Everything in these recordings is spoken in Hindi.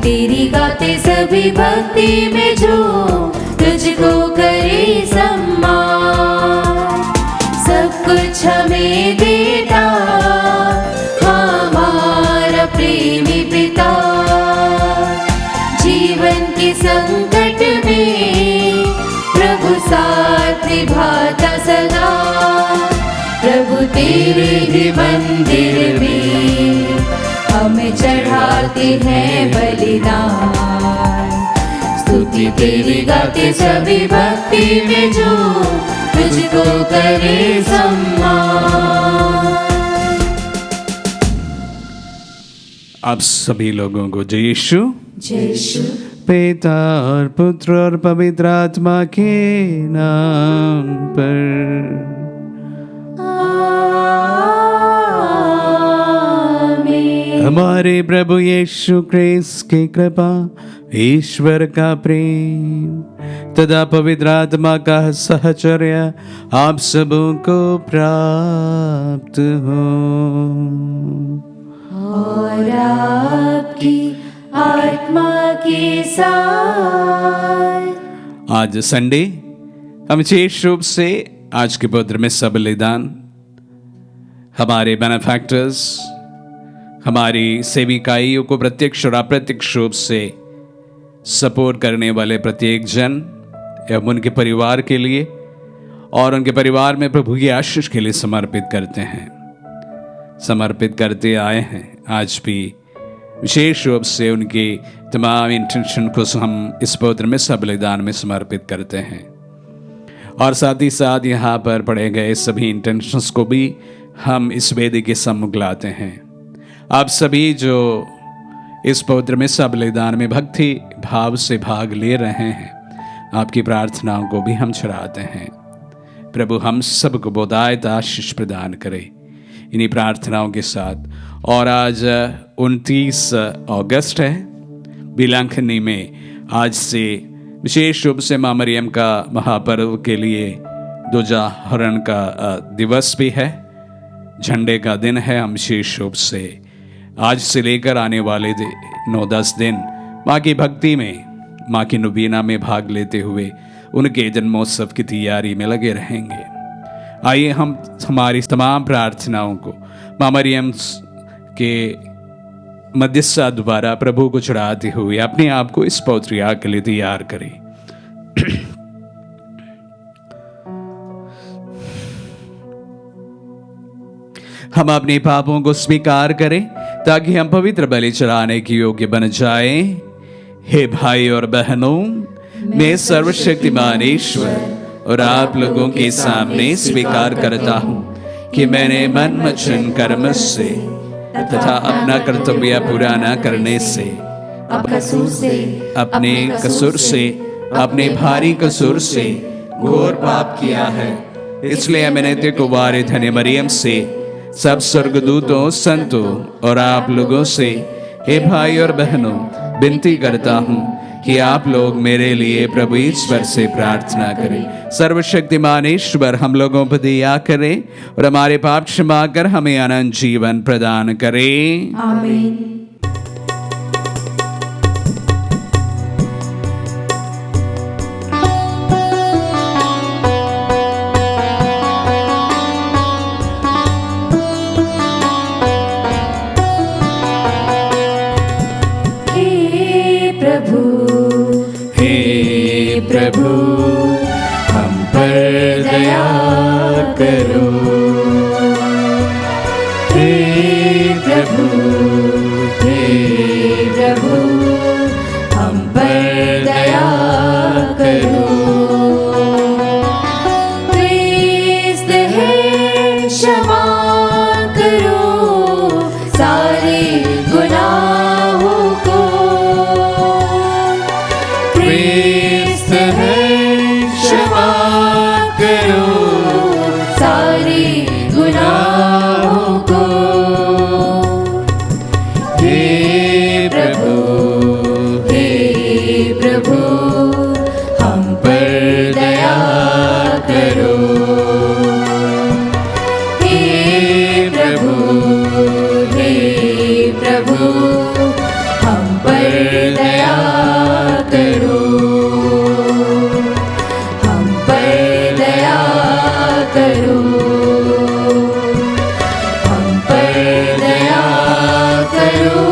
तेरी गाते सभी भक्ति में जो तुझको करे सम्मान। सब कुछ हमें देता हमारा प्रेमी पिता। जीवन के संकट में प्रभु साथ निभाता सदा। प्रभु तेरे ही मंदिर में हम चढ़ाते हैं बलिदान। स्तुति तेरी गाते सभी भक्ति में जो तुझको करे सम्मान। आप सभी लोगों को जय यीशु। जय यीशु। पिता और पुत्र और पवित्र आत्मा के नाम पर आमीन। हमारे प्रभु यीशु क्रिस्त की कृपा, ईश्वर का प्रेम तथा पवित्र आत्मा का सहचर्य आप सबों को प्राप्त हो। और आपकी आत्मा के साथ। आज संडे हम विशेष रूप से आज के पवित्र मिस्सा बलिदान हमारे बेनेफैक्टर्स, हमारी सेविकाइयों को प्रत्यक्ष और अप्रत्यक्ष रूप से सपोर्ट करने वाले प्रत्येक जन एवं उनके परिवार के लिए और उनके परिवार में प्रभु की आशीष के लिए समर्पित करते आए हैं। आज भी विशेष रूप से उनके तमाम इंटेंशन को हम इस पवित्र मिस्सा बलिदान में समर्पित करते हैं और साथ ही साथ यहाँ पर पढ़े गए सभी इंटेंशंस को भी हम इस वेदी के सम्मुख लाते हैं। आप सभी जो इस पवित्र मिस्सा बलिदान में भक्ति भाव से भाग ले रहे हैं, आपकी प्रार्थनाओं को भी हम चढ़ाते हैं। प्रभु हम सबको बहुतायत आशीष प्रदान करे इन्हीं प्रार्थनाओं के साथ। और आज 29 अगस्त है। बिलंखनी में आज से विशेष रूप से मां मरियम का महापर्व के लिए ध्वजारोहण का दिवस भी है, झंडे का दिन है। हम विशेष रूप से आज से लेकर आने वाले 9-10 दिन माँ की भक्ति में, माँ की नुबीना में भाग लेते हुए उनके जन्मोत्सव की तैयारी में लगे रहेंगे। आइए हम हमारी तमाम प्रार्थनाओं को माँ मरियम के मध्यस्थता द्वारा प्रभु को चढ़ाते हुए अपने आप को इस पवित्र याग के लिए तैयार करें। हम अपने पापों को स्वीकार करें ताकि हम पवित्र बलि चढ़ाने के योग्य बन जाएं। हे भाई और बहनों, मैं सर्वशक्तिमान ईश्वर और आप लोगों के सामने स्वीकार करता हूं कि मैंने मन वचन कर्म से तथा अपना कर्तव्य पूरा न करने से, अपने कसूर से, अपने भारी कसूर से घोर पाप किया है। इसलिए मैंने तेरे कुंवारी धन्य मरियम से, सब स्वर्गदूतों, संतों और आप लोगों से, हे भाई और बहनों, विनती करता हूँ कि आप लोग मेरे लिए प्रभु ईश्वर से प्रार्थना करें। सर्वशक्तिमान ईश्वर हम लोगों पर दया करें और हमारे पाप क्षमा कर हमें अनंत जीवन प्रदान करें। आमीन। प्रभु हम पर दया करो। हे प्रभु हम पर दया करो। क्रिस्त है क्षमा करो सारे गुनाहों को। क्रिस्त है क्षमा करो सारे गुनाहों को। हे प्रभु हम पर दया करो। हे प्रभु हम पर पर दया करो, हम पर दया करो, हम पर दया करो।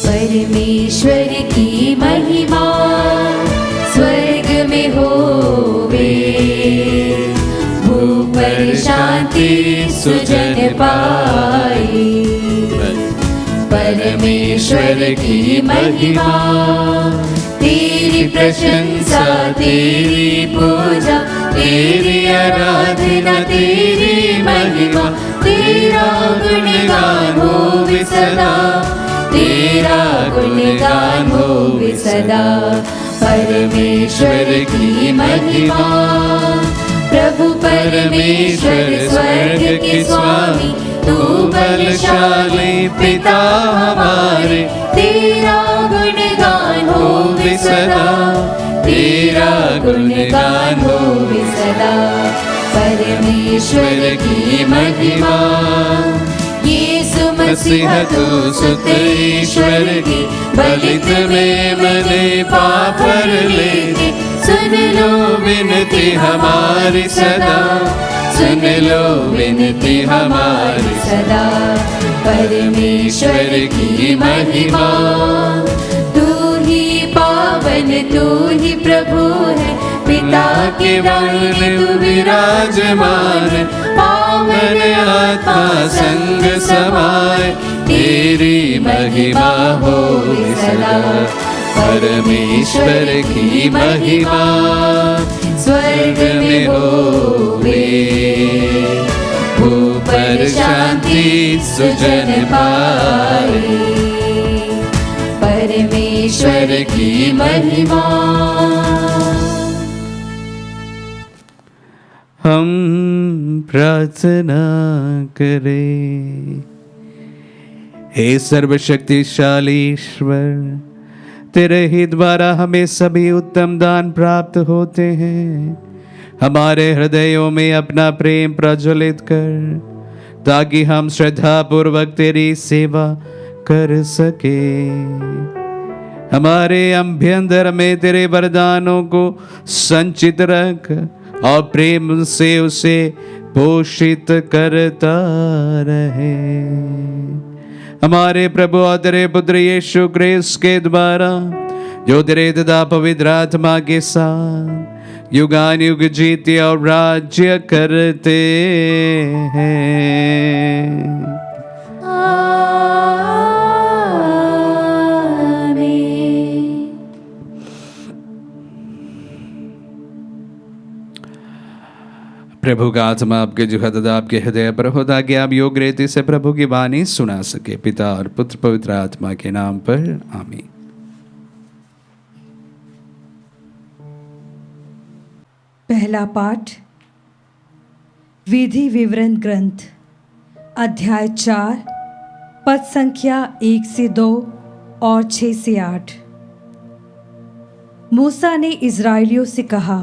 परमेश्वर की महिमा स्वर्ग में होवे, भू पर शांति सुजन पाए। परमेश्वर की महिमा, तेरी प्रशंसा, तेरी पूजा, तेरी आराधना, तेरी महिमा, तेरा गुणगान होवे सदा, तेरा गुणगान होवे सदा। परमेश्वर की महिमा, प्रभु परमेश्वर स्वर्ग के स्वामी, तू बलशाली पिता हमारे, तेरा गुणगान होवे सदा, तेरा गुणगान होवे सदा। परमेश्वर की महिमा, यीशु मसीह तू सुत ईश्वर की, बलित में मने पाप लेके, सुन लो विनती हमारी सदा, सुन लो विनती हमारी सदा। परमेश्वर की महिमा, तू ही पावन, तू ही प्रभु है, पिता के वन तू विराजमान, पावन आत्मा संग समाए, तेरी महिमा होवे सदा। परमेश्वर की महिमा स्वर्ग में होवे, भू पर शांति सुजन पाए। परमेश्वर की महिमा। हम प्रार्थना करें। हे सर्वशक्तिशाली ईश्वर, तेरे ही द्वारा हमें सभी उत्तम दान प्राप्त होते हैं। हमारे हृदयों में अपना प्रेम प्रज्वलित कर, ताकि हम श्रद्धा पूर्वक तेरी सेवा कर सके। हमारे अभ्यंतर में तेरे वरदानों को संचित रख और प्रेम से उसे पोषित करता रहे। हमारे प्रभु और तेरे पुत्र यीशु क्रिस्त के द्वारा, जो तेरे तथा पवित्र आत्मा के साथ युगान युग जीते और राज्य करते हैं। प्रभु का आत्मा आपके जुहा तथा आपके हृदय पर हो, ताकि आप योग्य रीति से प्रभु की वाणी सुना सके। पिता और पुत्र पवित्र आत्मा के नाम पर आमीन। पहला पाठ विधि विवरण ग्रंथ, अध्याय 4, पद संख्या 1 से 2 और 6 से 8। मूसा ने इज़राइलियों से कहा,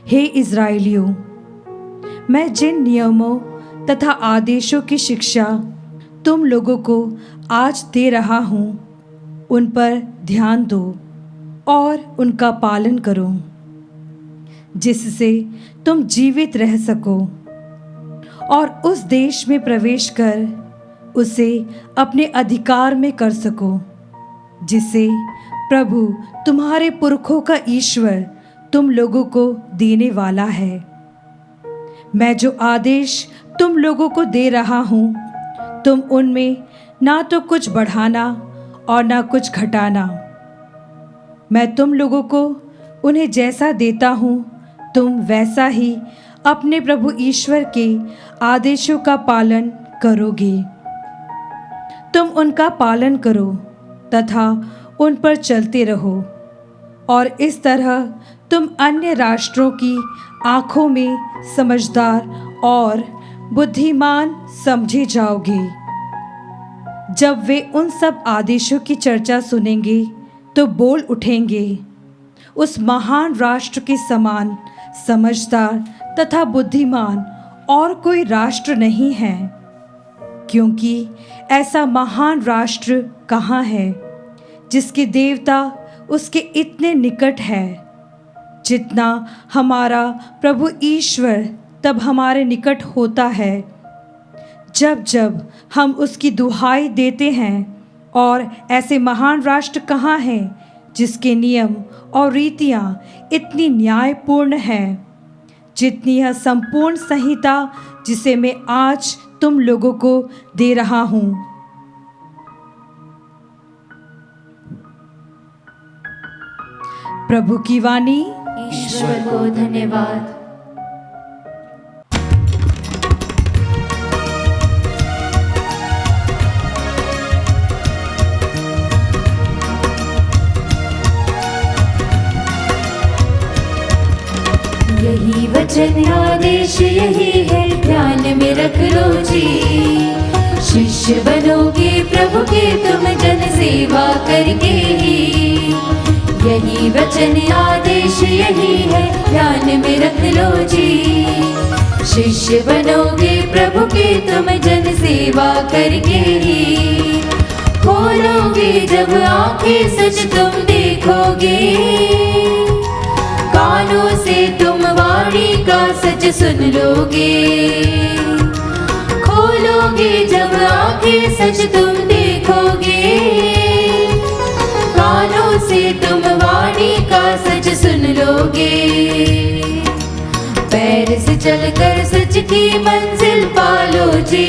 हे इज़राइलियों, मैं जिन नियमों तथा आदेशों की शिक्षा तुम लोगों को आज दे रहा हूँ, उन पर ध्यान दो और उनका पालन करो, जिससे तुम जीवित रह सको और उस देश में प्रवेश कर उसे अपने अधिकार में कर सको, जिसे प्रभु तुम्हारे पुरखों का ईश्वर तुम लोगों को देने वाला है। मैं जो आदेश तुम लोगों को दे रहा हूँ, तुम उनमें ना तो कुछ बढ़ाना और ना कुछ घटाना। मैं तुम लोगों को उन्हें जैसा देता हूँ, तुम वैसा ही अपने प्रभु ईश्वर के आदेशों का पालन करोगे। तुम उनका पालन करो तथा उन पर चलते रहो, और इस तरह तुम अन्य राष्ट्रों की आँखों में समझदार और बुद्धिमान समझे जाओगे। जब वे उन सब आदेशों की चर्चा सुनेंगे तो बोल उठेंगे, उस महान राष्ट्र के समान समझदार तथा बुद्धिमान और कोई राष्ट्र नहीं है, क्योंकि ऐसा महान राष्ट्र कहाँ है जिसके देवता उसके इतने निकट है जितना हमारा प्रभु ईश्वर तब हमारे निकट होता है जब जब हम उसकी दुहाई देते हैं। और ऐसे महान राष्ट्र कहाँ हैं जिसके नियम और रीतियाँ इतनी न्यायपूर्ण हैं जितनी यह संपूर्ण संहिता जिसे मैं आज तुम लोगों को दे रहा हूँ। प्रभु की वाणी। ईश्वर को धन्यवाद। यही वचन आदेश यही है, ध्यान में रख लो जी। शिष्य बनोगे प्रभु के तुम जन सेवा करके ही। यही वचन आदेश यही है, ध्यान में रख लो जी। शिष्य बनोगे प्रभु के तुम जन सेवा करके ही। खोलोगे जब आंखें सच तुम देखोगे, कानों से तुम वाणी का सच सुन लोगे। खोलोगे जब आंखें सच तुम देखोगे, कानों से तुम वाणी का सच सुन लोगे। पैर से चलकर सच की मंजिल पालो जी।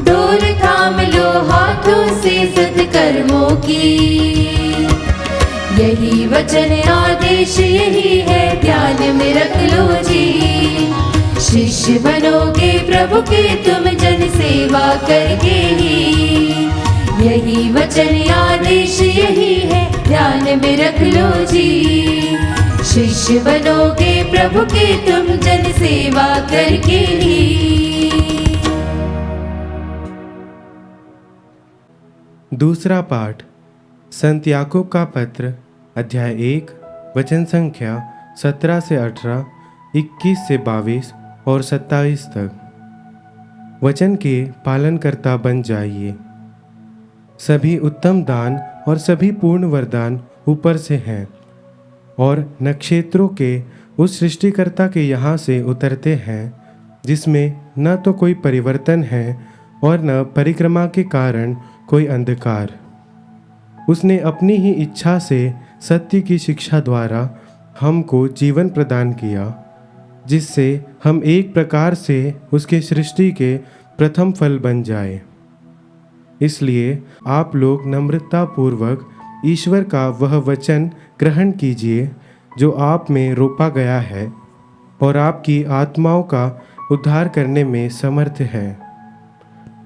डोर थाम लो हाथों से सत्कर्मों की। यही वचन आदेश यही है, ध्यान में रख लो जी। शिष्य बनोगे प्रभु के तुम जन सेवा करके ही। यही वचन आदेश यही है, ध्यान में रख लो जी। शिष्य बनोगे प्रभु के तुम जन सेवा करके ही। दूसरा पाठ संत याकूब का पत्र अध्याय 1 वचन संख्या 17 से 18, 21 से 22 और 27 तक। वचन के पालनकर्ता बन जाइए। सभी उत्तम दान और सभी पूर्ण वरदान ऊपर से हैं और नक्षत्रों के उस सृष्टिकर्ता के यहाँ से उतरते हैं, जिसमें न तो कोई परिवर्तन है और न परिक्रमा के कारण कोई अंधकार। उसने अपनी ही इच्छा से सत्य की शिक्षा द्वारा हमको जीवन प्रदान किया, जिससे हम एक प्रकार से उसके सृष्टि के प्रथम फल बन जाए। इसलिए आप लोग नम्रता पूर्वक ईश्वर का वह वचन ग्रहण कीजिए जो आप में रोपा गया है और आपकी आत्माओं का उद्धार करने में समर्थ है।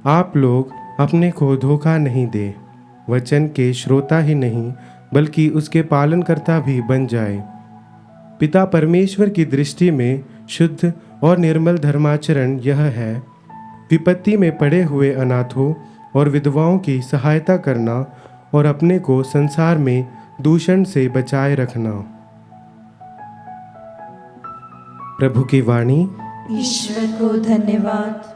आप लोग अपने को धोखा नहीं दे, वचन के श्रोता ही नहीं बल्कि उसके पालनकर्ता भी बन जाए। पिता परमेश्वर की दृष्टि में शुद्ध और निर्मल धर्माचरण यह है, विपत्ति में पड़े हुए अनाथों और विधवाओं की सहायता करना और अपने को संसार में दूषण से बचाए रखना। प्रभु की वाणी। ईश्वर को धन्यवाद।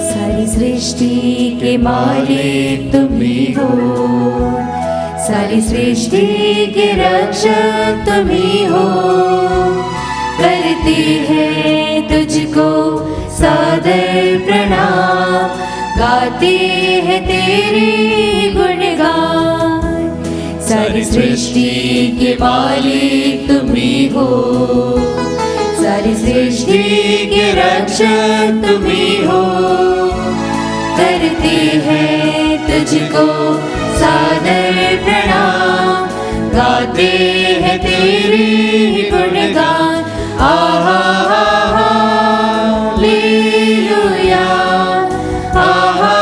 सारी सृष्टि के मालिक तुम ही हो, सारी सृष्टि के रक्षक तुम ही हो। करते हैं तुझको सादर प्रणाम, गाते हैं तेरे गुणगान। सारी सृष्टि के मालिक तुम ही हो, सारी सृष्टि के रक्षक तुम ही हो। करते हैं तुझको सादर प्रणाम, गाते हैं तेरे गुणगान। आहा हालेलुया, आहा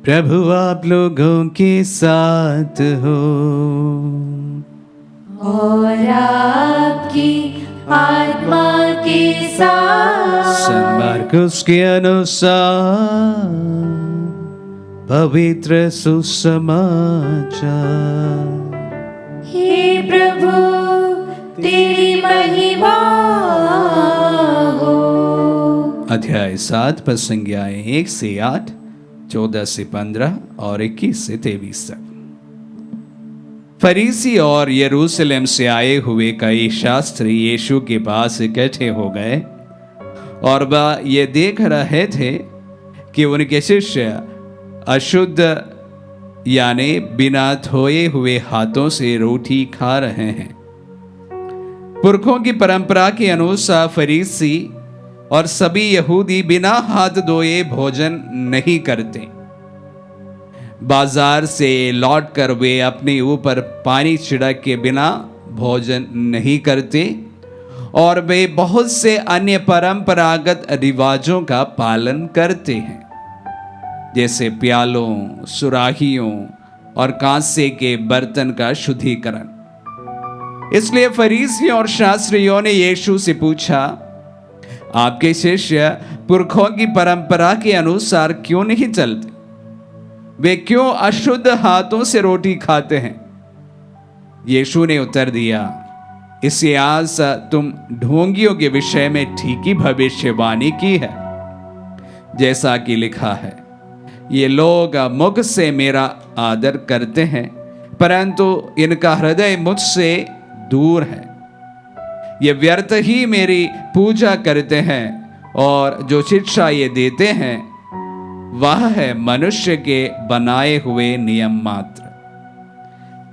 प्रभु आप लोगों के साथ हो और आपकी आत्मा के साथ। संत मार्कुस के अनुसार पवित्र सुसमाचार। हे प्रभु तेरी महिमा हो। अध्याय 7 पद संज्ञाएं 1 से 8, 14 से 15 और 21 से 23 तक। फरीसी और यरूशलेम से आए हुए कई शास्त्री यीशु के पास इकट्ठे हो गए और वह ये देख रहे थे कि उनके शिष्य अशुद्ध यानी बिना धोए हुए हाथों से रोटी खा रहे हैं। पुरखों की परंपरा के अनुसार फरीसी और सभी यहूदी बिना हाथ धोए भोजन नहीं करते। बाजार से लौटकर वे अपने ऊपर पानी छिड़क के बिना भोजन नहीं करते और वे बहुत से अन्य परंपरागत रिवाजों का पालन करते हैं, जैसे प्यालों, सुराहियों और कांसे के बर्तन का शुद्धिकरण। इसलिए फरीसियों और शास्त्रियों ने यीशु से पूछा, आपके शिष्य पुरखों की परंपरा के अनुसार क्यों नहीं चलते? वे क्यों अशुद्ध हाथों से रोटी खाते हैं? यीशु ने उत्तर दिया, इससे आज तुम ढोंगियों के विषय में ठीक ही भविष्यवाणी की है, जैसा कि लिखा है, ये लोग मुख से मेरा आदर करते हैं परंतु इनका हृदय मुझसे दूर है। ये व्यर्थ ही मेरी पूजा करते हैं और जो शिक्षा ये देते हैं वह है मनुष्य के बनाए हुए नियम मात्र।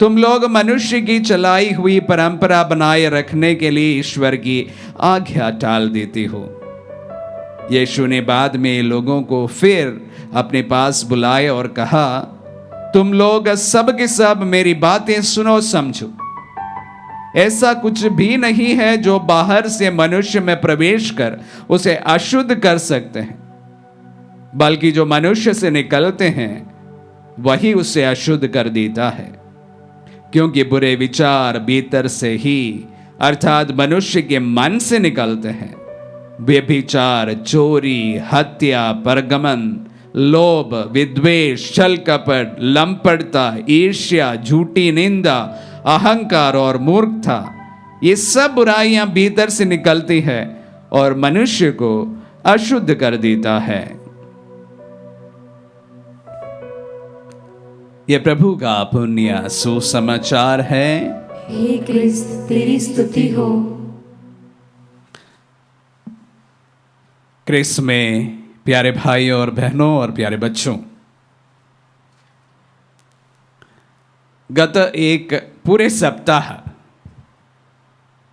तुम लोग मनुष्य की चलाई हुई परंपरा बनाए रखने के लिए ईश्वर की आज्ञा टाल देते हो। यीशु ने बाद में लोगों को फिर अपने पास बुलाए और कहा, तुम लोग सब के सब मेरी बातें सुनो समझो। ऐसा कुछ भी नहीं है जो बाहर से मनुष्य में प्रवेश कर उसे अशुद्ध कर सकते हैं, बल्कि जो मनुष्य से निकलते हैं वही उसे अशुद्ध कर देता है। क्योंकि बुरे विचार भीतर से ही अर्थात मनुष्य के मन से निकलते हैं। व्यभिचार, चोरी, हत्या, परगमन, लोभ, विद्वेष, छल कपट, लंपटता, ईर्ष्या, झूठी निंदा, अहंकार और मूर्खता, ये सब बुराइयां भीतर से निकलती है और मनुष्य को अशुद्ध कर देता है। यह प्रभु का पुण्य सुसमाचार है। हे क्रिस्त तेरी स्तुति हो। क्रिस्त में प्यारे भाइयों और बहनों और प्यारे बच्चों, गत एक पूरे सप्ताह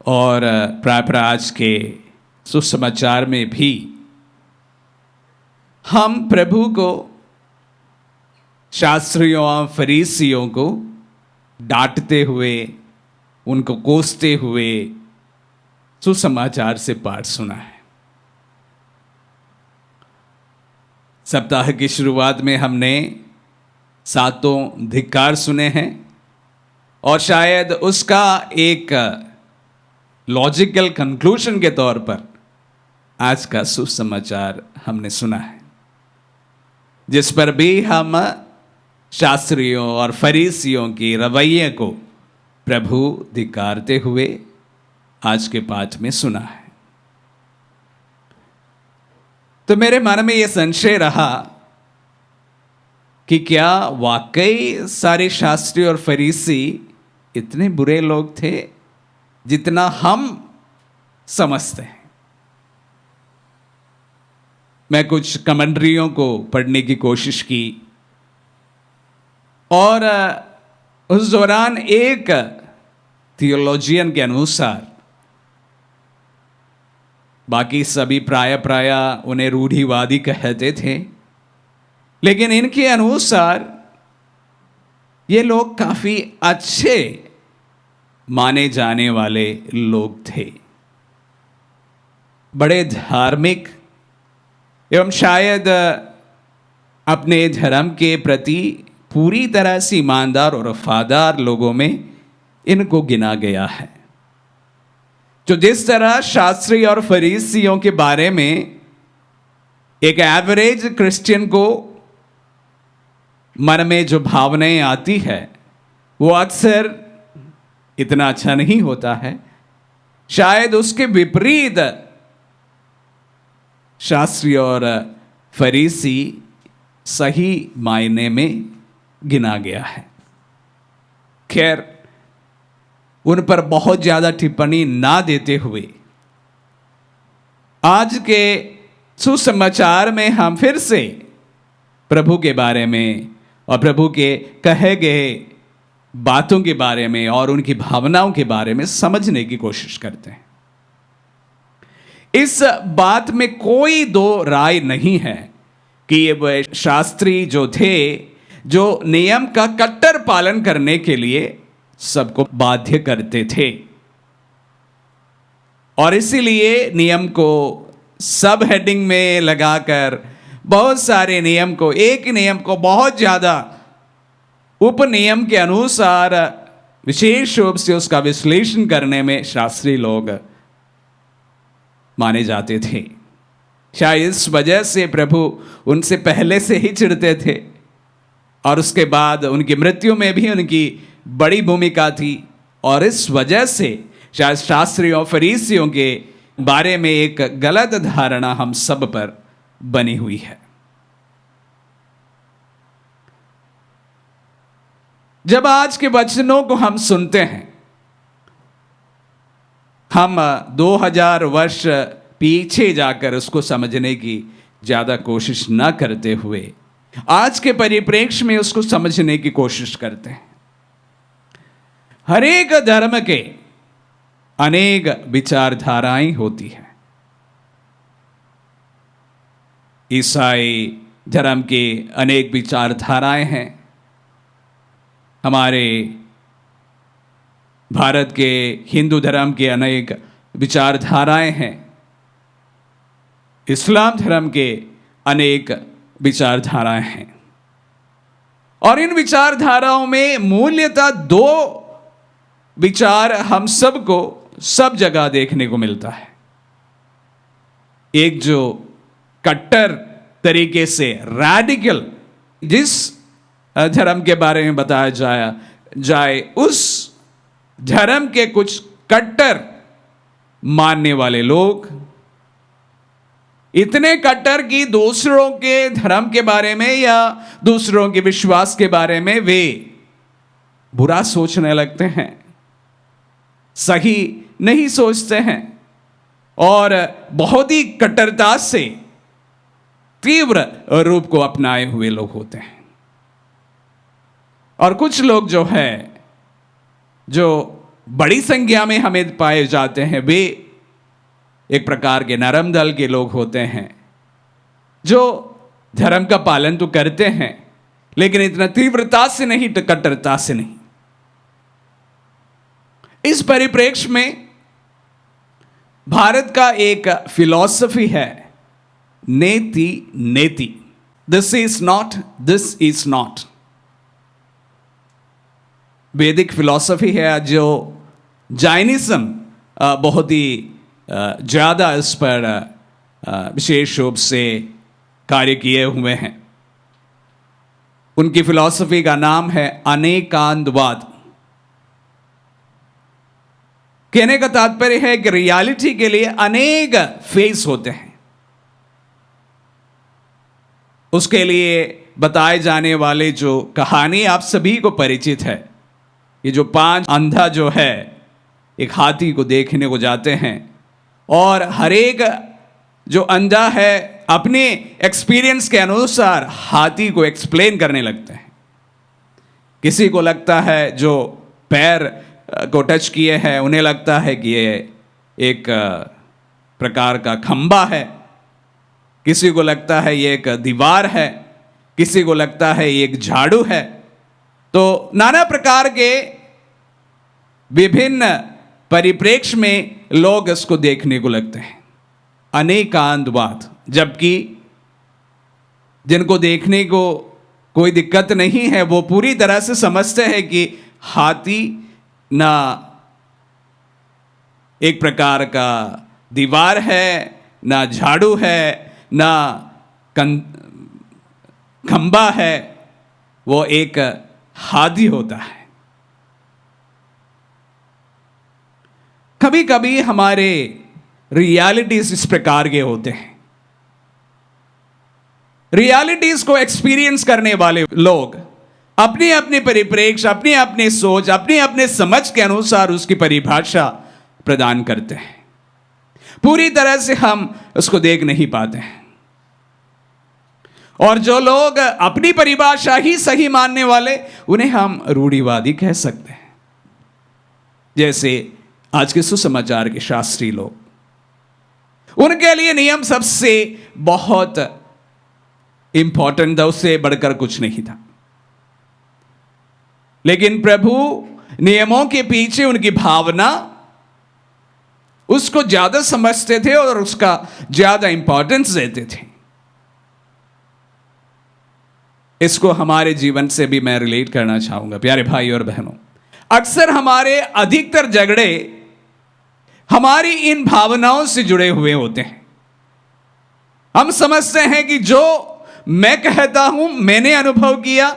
और प्राय आज के सुसमाचार में भी हम प्रभु को, शास्त्रियों और फरीसियों को डांटते हुए, उनको कोसते हुए सुसमाचार से पाठ सुना है। सप्ताह की शुरुआत में हमने 7 धिक्कार सुने हैं और शायद उसका एक लॉजिकल कंक्लूजन के तौर पर आज का सुसमाचार हमने सुना है, जिस पर भी हम शास्त्रियों और फरीसियों की रवैये को प्रभु धिक्कारते हुए आज के पाठ में सुना है। तो मेरे मन में यह संशय रहा कि क्या वाकई सारे शास्त्री और फरीसी इतने बुरे लोग थे जितना हम समझते हैं। मैं कुछ कमेंट्रियों को पढ़ने की कोशिश की और उस दौरान एक थियोलॉजियन के अनुसार, बाकी सभी प्राय उन्हें रूढ़िवादी कहते थे, लेकिन इनके अनुसार ये लोग काफी अच्छे माने जाने वाले लोग थे, बड़े धार्मिक एवं शायद अपने धर्म के प्रति पूरी तरह से ईमानदार और वफादार लोगों में इनको गिना गया है। जो जिस तरह शास्त्री और फरीसियों के बारे में एक एवरेज क्रिश्चियन को मन में जो भावनाएं आती है वो अक्सर इतना अच्छा नहीं होता है, शायद उसके विपरीत शास्त्री और फरीसी सही मायने में गिना गया है। खैर, उन पर बहुत ज़्यादा टिप्पणी ना देते हुए आज के सुसमाचार में हम फिर से प्रभु के बारे में और प्रभु के कहे गए बातों के बारे में और उनकी भावनाओं के बारे में समझने की कोशिश करते हैं। इस बात में कोई दो राय नहीं है कि ये शास्त्री जो थे, जो नियम का कट्टर पालन करने के लिए सबको बाध्य करते थे और इसीलिए नियम को सब हेडिंग में लगाकर बहुत सारे नियम को, एक नियम को बहुत ज़्यादा उपनियम के अनुसार विशेष रूप से उसका विश्लेषण करने में शास्त्री लोग माने जाते थे। शायद इस वजह से प्रभु उनसे पहले से ही चिढ़ते थे और उसके बाद उनकी मृत्यु में भी उनकी बड़ी भूमिका थी और इस वजह से शायद शास्त्रियों और फरीसियों के बारे में एक गलत धारणा हम सब पर बनी हुई है। जब आज के वचनों को हम सुनते हैं, हम 2000 वर्ष पीछे जाकर उसको समझने की ज़्यादा कोशिश न करते हुए आज के परिप्रेक्ष्य में उसको समझने की कोशिश करते हैं। हर एक धर्म के अनेक विचारधाराएं होती हैं। ईसाई धर्म के अनेक विचारधाराएं हैं, हमारे भारत के हिंदू धर्म के अनेक विचारधाराएं हैं, इस्लाम धर्म के अनेक विचारधाराएं हैं और इन विचारधाराओं में मूल्यतः दो विचार हम सबको सब जगह देखने को मिलता है। एक जो कट्टर तरीके से रैडिकल जिस धर्म के बारे में बताया जाए उस धर्म के कुछ कट्टर मानने वाले लोग, इतने कट्टर कि दूसरों के धर्म के बारे में या दूसरों के विश्वास के बारे में वे बुरा सोचने लगते हैं, सही नहीं सोचते हैं और बहुत ही कट्टरता से तीव्र रूप को अपनाए हुए लोग होते हैं। और कुछ लोग जो है, जो बड़ी संख्या में हमें पाए जाते हैं, वे एक प्रकार के नरम दल के लोग होते हैं जो धर्म का पालन तो करते हैं लेकिन इतना तीव्रता से नहीं, तो कट्टरता से नहीं। इस परिप्रेक्ष्य में भारत का एक फिलॉसफी है, नेति नेति, this is not, this is not. वैदिक फिलॉसफी है जो जैनिज्म बहुत ही ज़्यादा इस पर विशेष रूप से कार्य किए हुए हैं। उनकी फिलॉसफी का नाम है अनेकांतवाद। कहने का तात्पर्य है कि रियलिटी के लिए अनेक फेस होते हैं। उसके लिए बताए जाने वाले जो कहानी आप सभी को परिचित है, ये जो 5 अंधा जो है एक हाथी को देखने को जाते हैं और हर एक जो अंधा है अपने एक्सपीरियंस के अनुसार हाथी को एक्सप्लेन करने लगते हैं। किसी को लगता है जो पैर को टच किए हैं उन्हें लगता है कि ये एक प्रकार का खंबा है, किसी को लगता है ये एक दीवार है, किसी को लगता है ये एक झाड़ू है। तो नाना प्रकार के विभिन्न परिप्रेक्ष्य में लोग इसको देखने को लगते हैं, अनेकांतवाद। जबकि जिनको देखने को कोई दिक्कत नहीं है, वो पूरी तरह से समझते हैं कि हाथी ना एक प्रकार का दीवार है, ना झाड़ू है, ना खंबा है, वो एक हाथी होता है। कभी कभी हमारे रियलिटीज इस प्रकार के होते हैं। रियलिटीज को एक्सपीरियंस करने वाले लोग अपने अपने परिप्रेक्ष्य, अपने अपने सोच, अपने अपने समझ के अनुसार उसकी परिभाषा प्रदान करते हैं। पूरी तरह से हम उसको देख नहीं पाते हैं। और जो लोग अपनी परिभाषा ही सही मानने वाले, उन्हें हम रूढ़िवादी कह सकते हैं। जैसे आज के सुसमाचार के शास्त्री लोग, उनके लिए नियम सबसे बहुत इंपॉर्टेंट था, उससे बढ़कर कुछ नहीं था। लेकिन प्रभु नियमों के पीछे उनकी भावना, उसको ज्यादा समझते थे और उसका ज्यादा इंपॉर्टेंस देते थे। इसको हमारे जीवन से भी मैं रिलेट करना चाहूंगा। प्यारे भाई और बहनों, अक्सर हमारे अधिकतर झगड़े हमारी इन भावनाओं से जुड़े हुए होते हैं। हम समझते हैं कि जो मैं कहता हूं, मैंने अनुभव किया,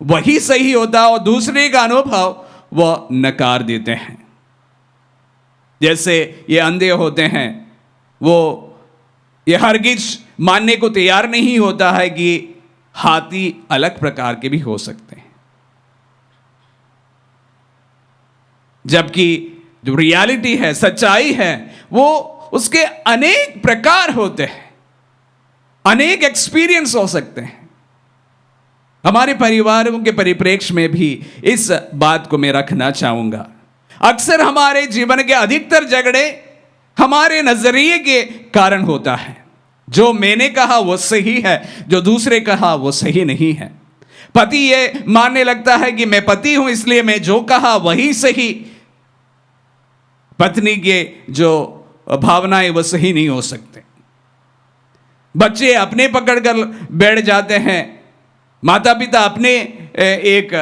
वही सही होता, और दूसरे का अनुभव वह नकार देते हैं। जैसे ये अंधे होते हैं, वो ये हरगिज मानने को तैयार नहीं होता है कि हाथी अलग प्रकार के भी हो सकते हैं, जबकि जो रियलिटी है, सच्चाई है, वो उसके अनेक प्रकार होते हैं, अनेक एक्सपीरियंस हो सकते हैं। हमारे परिवारों के परिप्रेक्ष्य में भी इस बात को मैं रखना चाहूंगा। अक्सर हमारे जीवन के अधिकतर झगड़े हमारे नजरिए के कारण होता है। जो मैंने कहा वो सही है, जो दूसरे कहा वो सही नहीं है। पति ये मानने लगता है कि मैं पति हूं, इसलिए मैं जो कहा वही सही। पत्नी के जो भावनाएं वो सही नहीं हो सकते। बच्चे अपने पकड़ कर बैठ जाते हैं, माता पिता अपने एक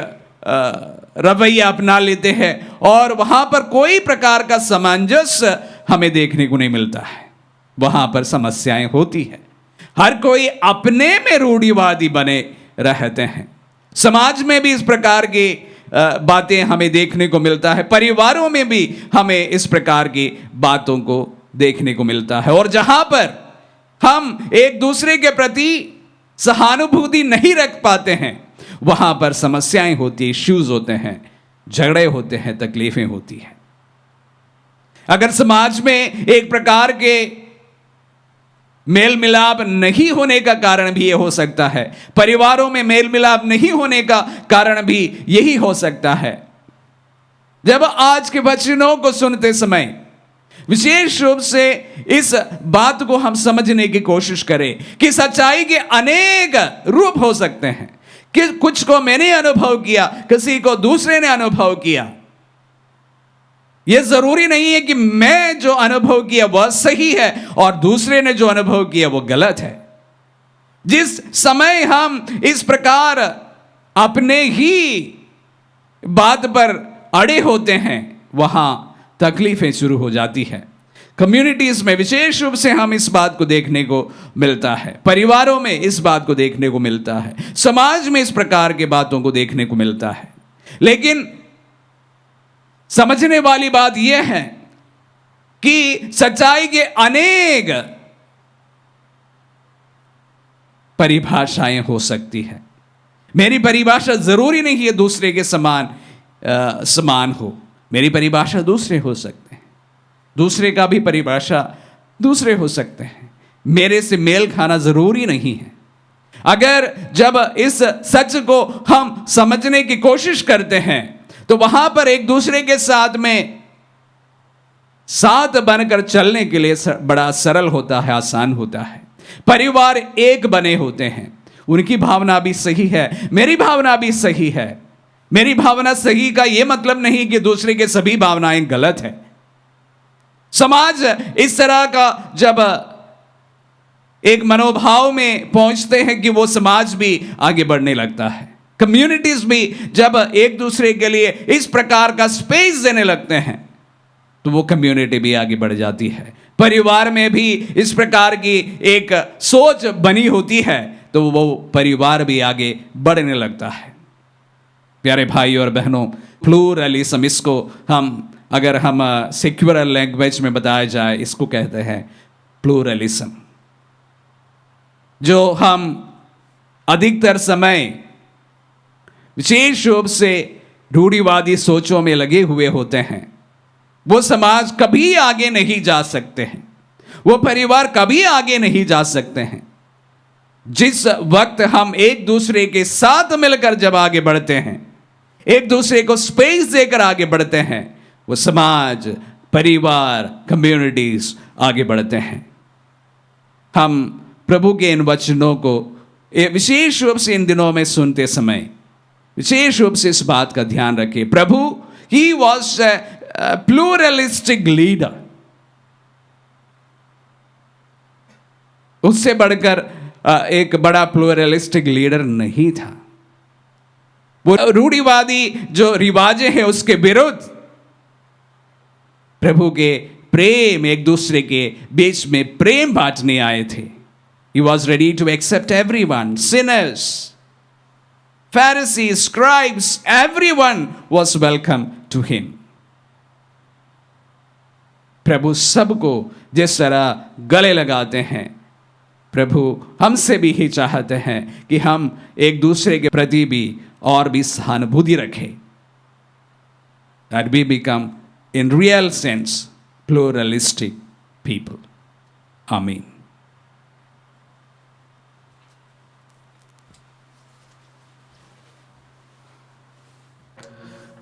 रवैया अपना लेते हैं, और वहां पर कोई प्रकार का सामंजस्य हमें देखने को नहीं मिलता है। वहां पर समस्याएं होती है। हर कोई अपने में रूढ़िवादी बने रहते हैं। समाज में भी इस प्रकार की बातें हमें देखने को मिलता है। परिवारों में भी हमें इस प्रकार की बातों को देखने को मिलता है। और जहां पर हम एक दूसरे के प्रति सहानुभूति नहीं रख पाते हैं, वहां पर समस्याएं होती, इश्यूज होते हैं, झगड़े होते हैं, तकलीफें होती हैं। अगर समाज में एक प्रकार के मेल मिलाप नहीं होने का कारण भी यह हो सकता है, परिवारों में मेल मिलाप नहीं होने का कारण भी यही हो सकता है। जब आज के वचनों को सुनते समय विशेष रूप से इस बात को हम समझने की कोशिश करें कि सच्चाई के अनेक रूप हो सकते हैं, कि कुछ को मैंने अनुभव किया, किसी को दूसरे ने अनुभव किया। यह जरूरी नहीं है कि मैं जो अनुभव किया वह सही है और दूसरे ने जो अनुभव किया वो गलत है। जिस समय हम इस प्रकार अपने ही बात पर अड़े होते हैं, वहां तकलीफें शुरू हो जाती है। कम्युनिटीज में विशेष रूप से हम इस बात को देखने को मिलता है, परिवारों में इस बात को देखने को मिलता है, समाज में इस प्रकार के बातों को देखने को मिलता है। लेकिन समझने वाली बात यह है कि सच्चाई के अनेक परिभाषाएं हो सकती है। मेरी परिभाषा जरूरी नहीं है दूसरे के समान हो। मेरी परिभाषा दूसरे हो सकते हैं, दूसरे का भी परिभाषा दूसरे हो सकते हैं। मेरे से मेल खाना जरूरी नहीं है। अगर जब इस सच को हम समझने की कोशिश करते हैं, तो वहां पर एक दूसरे के साथ में साथ बनकर चलने के लिए बड़ा सरल होता है, आसान होता है। परिवार एक बने होते हैं, उनकी भावना भी सही है, मेरी भावना भी सही है। मेरी भावना सही का यह मतलब नहीं कि दूसरे के सभी भावनाएं गलत है। समाज इस तरह का जब एक मनोभाव में पहुंचते हैं कि वो समाज भी आगे बढ़ने लगता है। कम्युनिटीज भी जब एक दूसरे के लिए इस प्रकार का स्पेस देने लगते हैं तो वो कम्युनिटी भी आगे बढ़ जाती है। परिवार में भी इस प्रकार की एक सोच बनी होती है तो वो परिवार भी आगे बढ़ने लगता है। प्यारे भाई और बहनों, प्लूरलिज्म, इसको अगर हम सेक्युलर लैंग्वेज में बताया जाए, इसको कहते हैं प्लूरलिज्म, जो हम अधिकतर समय विशेष रूप से रूढ़िवादी सोचों में लगे हुए होते हैं। वो समाज कभी आगे नहीं जा सकते हैं, वो परिवार कभी आगे नहीं जा सकते हैं। जिस वक्त हम एक दूसरे के साथ मिलकर जब आगे बढ़ते हैं, एक दूसरे को स्पेस देकर आगे बढ़ते हैं, वो समाज, परिवार, कम्युनिटीज आगे बढ़ते हैं। हम प्रभु के इन वचनों को विशेष रूप से इन दिनों में सुनते समय विशेष रूप से इस बात का ध्यान रखें। Prabhu, he was a pluralistic leader. उससे बढ़कर एक बड़ा प्लूरलिस्टिक लीडर नहीं था। वो रूढ़िवादी जो रिवाजें हैं उसके विरुद्ध प्रभु के प्रेम, एक दूसरे के बीच में प्रेम बांटने आए थे। He was ready to accept everyone, sinners, Pharisees, scribes, everyone was welcome to him. प्रभु सबको जिस तरह गले लगाते हैं, प्रभु हमसे भी ही चाहते हैं कि हम एक दूसरे के प्रति भी और भी सहानुभूति रखें, that we become in real sense pluralistic people. Amen.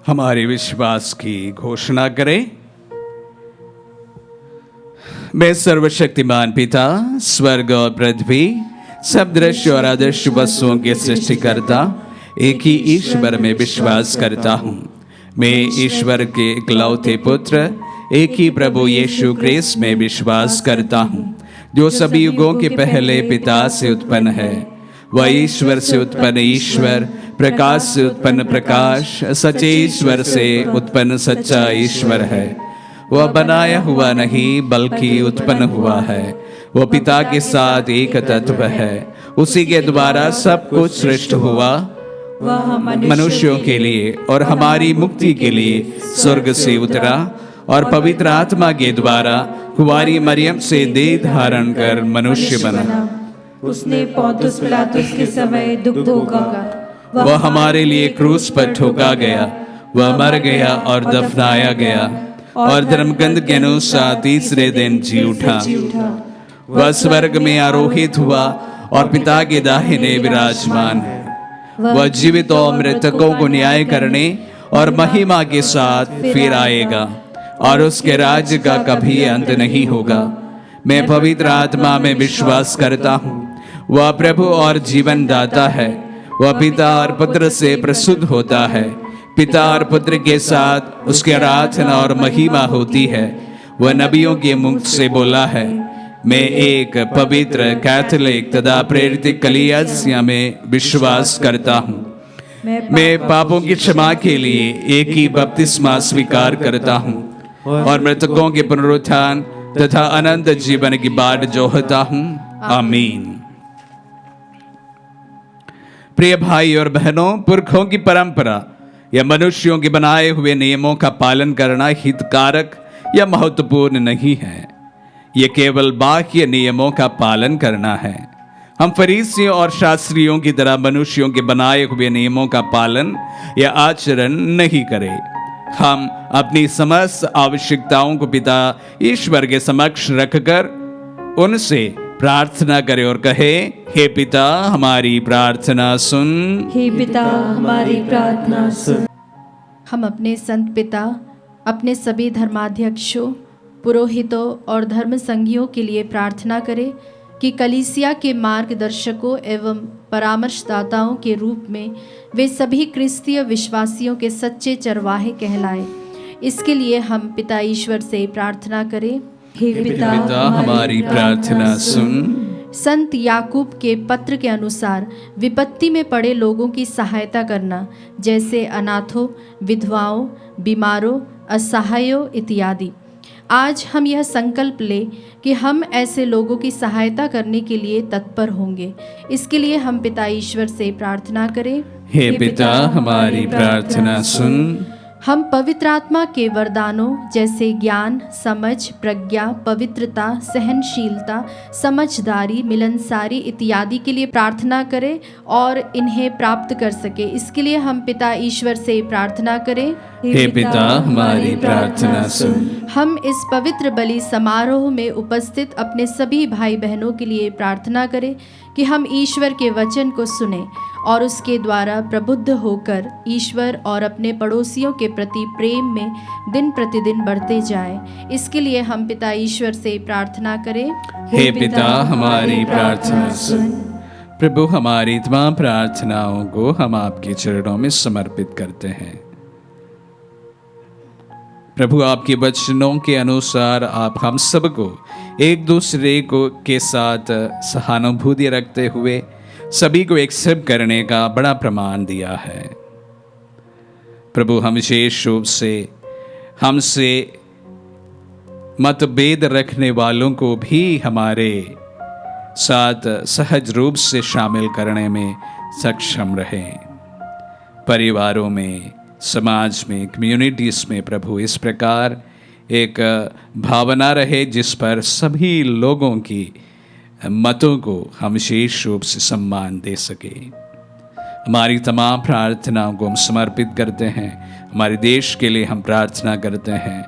हमारे विश्वास की घोषणा करें। मैं सर्वशक्तिमान पिता, स्वर्ग और पृथ्वी, सब दृश्य और अदृश्य वस्तुओं के सृष्टिकर्ता एक ही ईश्वर में विश्वास करता हूँ। मैं ईश्वर के इकलौते पुत्र, एक ही प्रभु यीशु क्रिस्त में विश्वास करता हूँ, जो सभी युगों के पहले पिता से उत्पन्न है। वह ईश्वर से उत्पन्न ईश्वर, प्रकाश से उत्पन्न प्रकाश, सच्चे ईश्वर से उत्पन्न सच्चा ईश्वर है। वह बनाया हुआ नहीं बल्कि उत्पन्न हुआ है। वह पिता के साथ एक तत्व है। उसी के द्वारा सब कुछ सृष्ट हुआ। वह मनुष्यों के लिए और हमारी मुक्ति के लिए स्वर्ग से उतरा और पवित्र आत्मा के द्वारा कुंवारी मरियम से देह धारण कर मनुष्य बना। उसने पौंतुस पिलातुस के समय दुख भोगा। वह हमारे लिए क्रूस पर ठोका गया। वह मर गया और दफनाया गया और धर्मग्रंथ के अनुसार तीसरे दिन जी उठा। वह स्वर्ग में आरोहित हुआ और पिता के दाहिने विराजमान है। वह जीवित और मृतकों को न्याय करने और महिमा के साथ फिर आएगा और उसके राज्य का कभी अंत नहीं होगा। मैं पवित्र आत्मा में विश्वास करता हूँ। वह प्रभु और जीवन दाता है। वह पिता और पुत्र से प्रसूत होता है। पिता और पुत्र के साथ उसकी आराधना और महिमा होती है। वह नबियों के मुख से बोला है। मैं एक पवित्र कैथोलिक तथा प्रेरित कलीसिया में विश्वास करता हूँ। मैं पापों की क्षमा के लिए एक ही बपतिस्मा स्वीकार करता हूँ और मृतकों के पुनरुत्थान तथा अनंत जीवन की बाट जोहता हूँ। आमीन। प्रिय भाई और बहनों, पुरखों की परंपरा या मनुष्यों के बनाए हुए नियमों का पालन करना हितकारक या महत्वपूर्ण नहीं है। यह केवल बाह्य नियमों का पालन करना है। हम फरीसियों और शास्त्रियों की तरह मनुष्यों के बनाए हुए नियमों का पालन या आचरण नहीं करें। हम अपनी समस्त आवश्यकताओं को पिता ईश्वर के समक्ष रखकर उनसे प्रार्थना करें और कहे, हे पिता हमारी प्रार्थना सुन। हे पिता हमारी प्रार्थना सुन। हम अपने संत पिता, अपने सभी धर्माध्यक्षों, पुरोहितों और धर्म संघियों के लिए प्रार्थना करें कि कलीसिया के मार्गदर्शकों एवं परामर्शदाताओं के रूप में वे सभी क्रिस्तीय विश्वासियों के सच्चे चरवाहे कहलाए। इसके लिए हम पिता ईश्वर से प्रार्थना करें। हे पिता हमारी प्रार्थना सुन। संत याकूब के पत्र के अनुसार विपत्ति में पड़े लोगों की सहायता करना, जैसे अनाथों, विधवाओं, बीमारों, असहायों इत्यादि। आज हम यह संकल्प लें कि हम ऐसे लोगों की सहायता करने के लिए तत्पर होंगे। इसके लिए हम पिता ईश्वर से प्रार्थना करें। हे पिता, हमारी प्रार्थना सुन। हम पवित्र आत्मा के वरदानों जैसे ज्ञान, समझ, प्रज्ञा, पवित्रता, सहनशीलता, समझदारी, मिलनसारी इत्यादि के लिए प्रार्थना करें और इन्हें प्राप्त कर सके। इसके लिए हम पिता ईश्वर से प्रार्थना करें। हे पिता, हमारी प्रार्थना सुन। हम इस पवित्र बलि समारोह में उपस्थित अपने सभी भाई बहनों के लिए प्रार्थना करें कि हम ईश्वर के वचन को सुने और उसके द्वारा प्रबुद्ध होकर ईश्वर और अपने पड़ोसियों के प्रति प्रेम में दिन प्रतिदिन बढ़ते जाएं। इसके लिए हम पिता ईश्वर से प्रार्थना करें। हे पिता, हमारी प्रार्थना सुन। प्रभु, हमारी तमाम प्रार्थनाओं को हम आपके चरणों में समर्पित करते हैं। प्रभु, आपके वचनों के अनुसार आप हम सबको एक दूसरे को के साथ सहानुभूति रखते हुए सभी को एक्सेप्ट करने का बड़ा प्रमाण दिया है। प्रभु, हम विशेष रूप से हमसे मतभेद रखने वालों को भी हमारे साथ सहज रूप से शामिल करने में सक्षम रहें। परिवारों में, समाज में, कम्युनिटीज में प्रभु इस प्रकार एक भावना रहे जिस पर सभी लोगों की मतों को हम विशेष रूप से सम्मान दे सके। हमारी तमाम प्रार्थनाओं को हम समर्पित करते हैं। हमारे देश के लिए हम प्रार्थना करते हैं।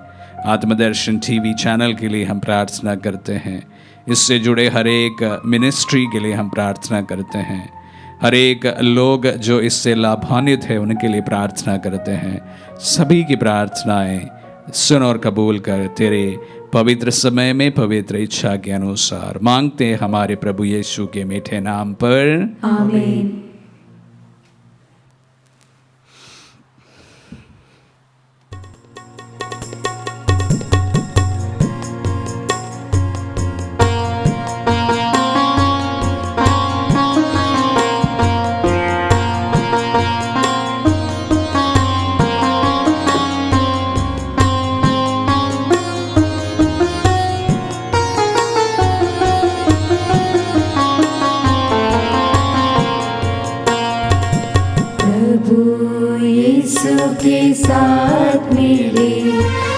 आत्मदर्शन टीवी चैनल के लिए हम प्रार्थना करते हैं। इससे जुड़े हर एक मिनिस्ट्री के लिए हम प्रार्थना करते हैं। हर एक लोग जो इससे लाभान्वित है उनके लिए प्रार्थना करते हैं। सभी की प्रार्थनाएं सुन और कबूल कर तेरे पवित्र समय में पवित्र इच्छा के अनुसार मांगते हैं हमारे प्रभु यीशु के मीठे नाम पर, आमीन। के साथ मिले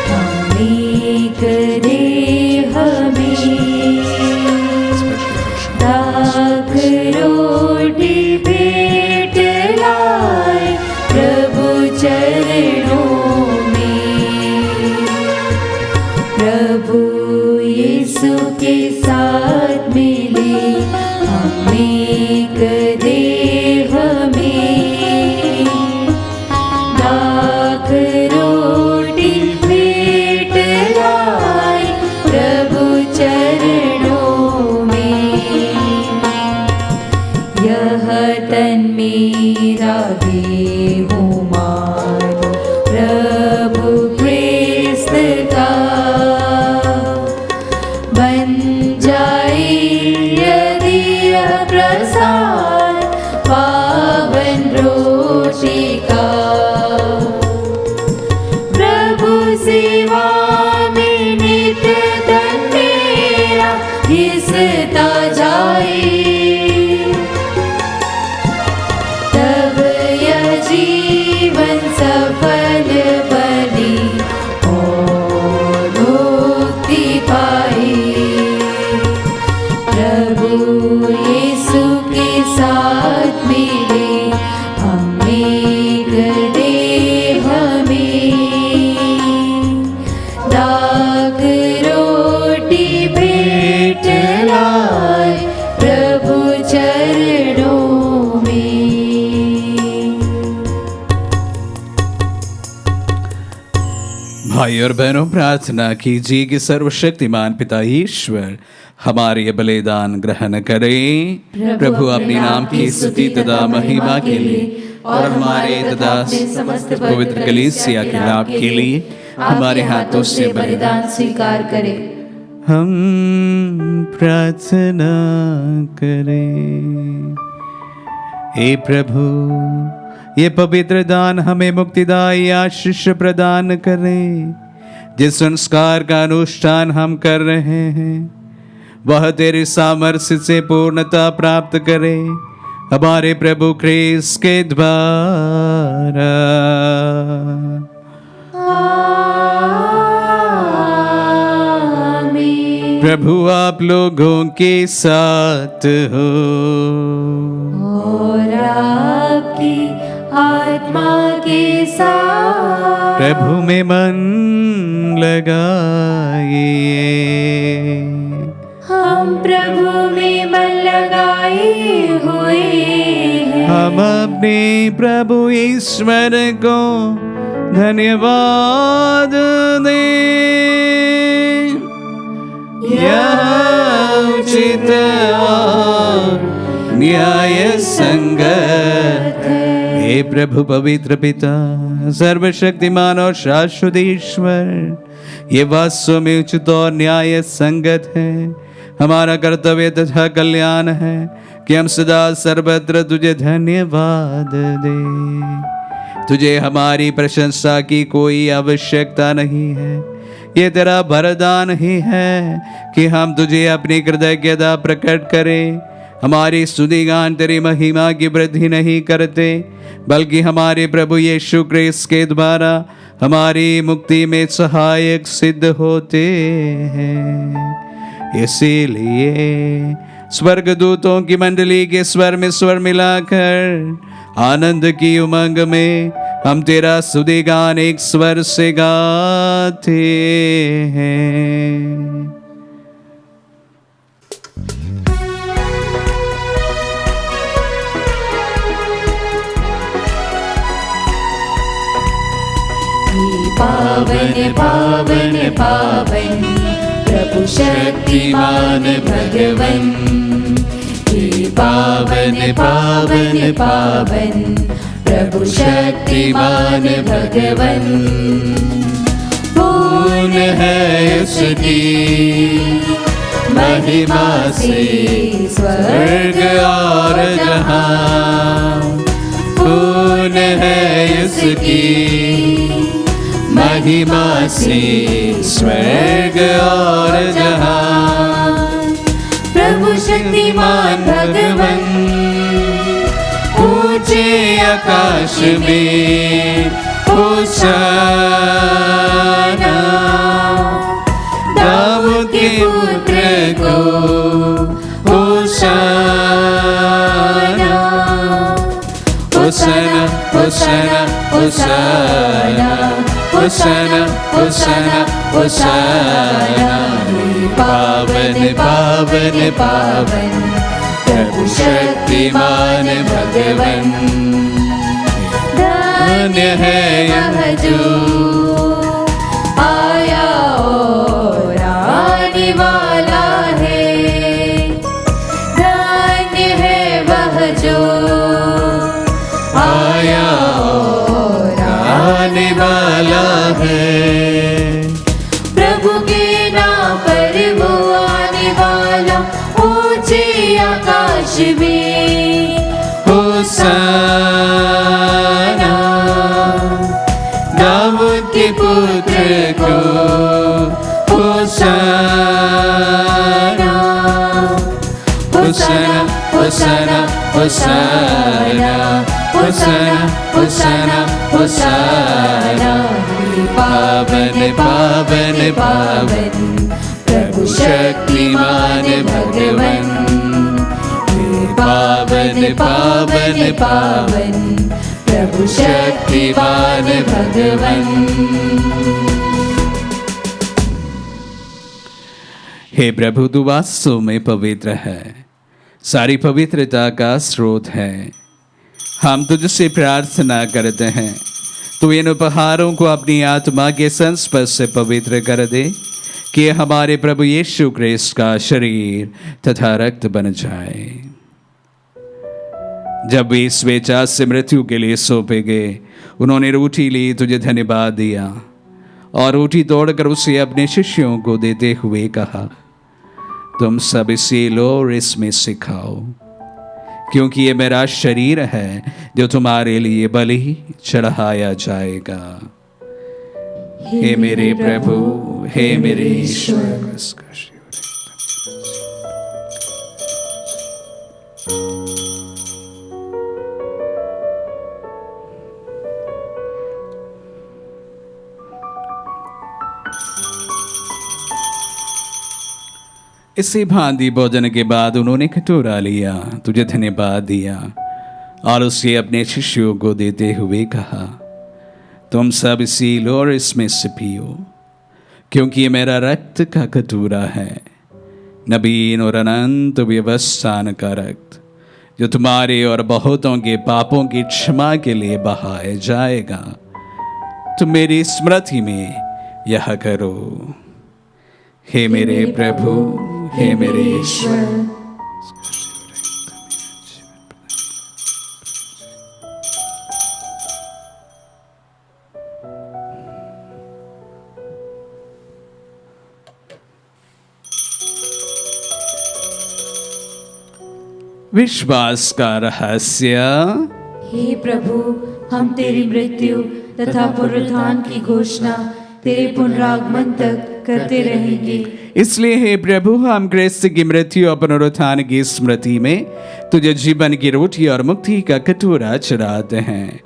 हमें करे हमें दाख रोटी भेंट लाए प्रभु चरणों में। प्रभु यीशु के साथ मिले हमें करे हमें दाख रोटी भेंट लाए प्रभु चरणों में। यह तन मेरा देहु मानो प्रभु क्रिस्त का बन जाए यदि यह प्रसाद पावन रोटी का। सेवा में नित्य तन मेरा घिसता जाए तब यह जीवन सफल बने और मुक्ति पाए। प्रभु यीशु के साथ मिले हमें करे हमें दाख रोटी भेंट लाए प्रभु चरणों में। भाई और बहनों, प्रार्थना कीजिए कि सर्वशक्तिमान पिता ईश्वर हमारे ये बलिदान ग्रहण करें। प्रभु अपने नाम की स्तुति तथा महिमा के लिए और हमारे तथा समस्त पवित्र कलीसिया के लाभ के लिए हमारे हाथों से बलिदान स्वीकार करे। हम प्रार्थना करें। हे प्रभु, ये पवित्र दान हमें मुक्तिदायी आशीष प्रदान करें। जिस संस्कार का अनुष्ठान हम कर रहे हैं वह तेरे सामर्थ्य से पूर्णता प्राप्त करे, हमारे प्रभु ख्रीस्त के द्वारा। आमीन। प्रभु आप लोगों के साथ हो और आपकी आत्मा के साथ। प्रभु में मन लगाइए। हम प्रभु में मन लगाए हुए हैं। हम अपने प्रभु ईश्वर को धन्यवाद दें। यह उचित और न्याय संगत है। हे प्रभु पवित्र पिता, सर्वशक्तिमान और शाश्वत ईश्वर, ये वास्तव में उचित और न्याय संगत है। हमारा कर्तव्य तथा कल्याण है कि हम सदा सर्वत्र तुझे धन्यवाद दें। तुझे हमारी प्रशंसा की कोई आवश्यकता नहीं है। ये तेरा वरदान ही है कि हम तुझे अपनी कृतज्ञता प्रकट करें। हमारी स्तुति गान तेरी महिमा की वृद्धि नहीं करते, बल्कि हमारे प्रभु यीशु ख्रीस्त के द्वारा हमारी मुक्ति में सहायक सिद्ध होते हैं। इसीलिए स्वर्गदूतों की मंडली के स्वर में स्वर मिलाकर आनंद की उमंग में हम तेरा स्तुति गान एक स्वर से गाते हैं। पावन पावन पावन प्रभु शक्तिमान भगवन। हे पावन पावन पावन प्रभु शक्तिमान भगवन। पूर्ण है उसकी महिमा से स्वर्ग और जहां। पूर्ण है उसकी महिमा से स्वर्ग और जहां। प्रभु शक्तिमान भगवन ऊंचे आकाश में होशाना। दाऊद के पुत्र को होशाना। होशाना होशाना होशाना होशाना होशाना होशाना। पावन पावन पावन प्रभु शक्तिमान भगवन। धन्य है यह जो आया और आने वाला है। धन्य है वह जो आया और आने वाला है। प्रभु के नाम पर वो आने वाला ऊंचे आकाश में होशाना। दाऊद के पुत्र को होशाना। होशाना होशाना होशाना होशाना होशाना होशाना। पावन पावन पावन प्रभु शक्तिमान भगवन। पावन पावन पावन प्रभु शक्तिमान भगवन। हे प्रभु, तू वास्तव में पवित्र है, सारी पवित्रता का स्रोत है। हम तुझसे प्रार्थना करते हैं, तू इन उपहारों को अपनी आत्मा के संस्पर्श से पवित्र कर दे कि ये हमारे प्रभु यीशु ख्रीस्त का शरीर तथा रक्त बन जाए। जब वे स्वेच्छा से मृत्यु के लिए सौंपे गए, उन्होंने रोटी ली, तुझे धन्यवाद दिया और रोटी तोड़कर उसे अपने शिष्यों को देते हुए कहा, तुम सब इसे लो और इसमें से खाओ, क्योंकि ये मेरा शरीर है जो तुम्हारे लिए बलि चढ़ाया जाएगा। हे मेरे प्रभु, हे मेरे ईश्वर। इसी भांति भोजन के बाद उन्होंने कटोरा लिया, तुझे धन्यवाद दिया और उसे अपने शिष्यों को देते हुए कहा, तुम सब इसे लो और इसमें से पियो, क्योंकि ये मेरा रक्त का कटोरा है, नवीन और अनंत व्यवस्थान का रक्त, जो तुम्हारे और बहुतों के पापों की क्षमा के लिए बहाया जाएगा। तुम मेरी स्मृति में यह करो। हे मेरे प्रभु, हे मेरे ईश्वर। विश्वास का रहस्य। हे प्रभु, हम तेरी मृत्यु तथा पुनरुत्थान की घोषणा तेरे पुनरागमन तक करते रहेंगे। इसलिए हे प्रभु, हम क्रिस्त की मृत्यु और पुनरुत्थान की स्मृति में तुझे जीवन की रोटी और मुक्ति का कटोरा चढ़ाते हैं।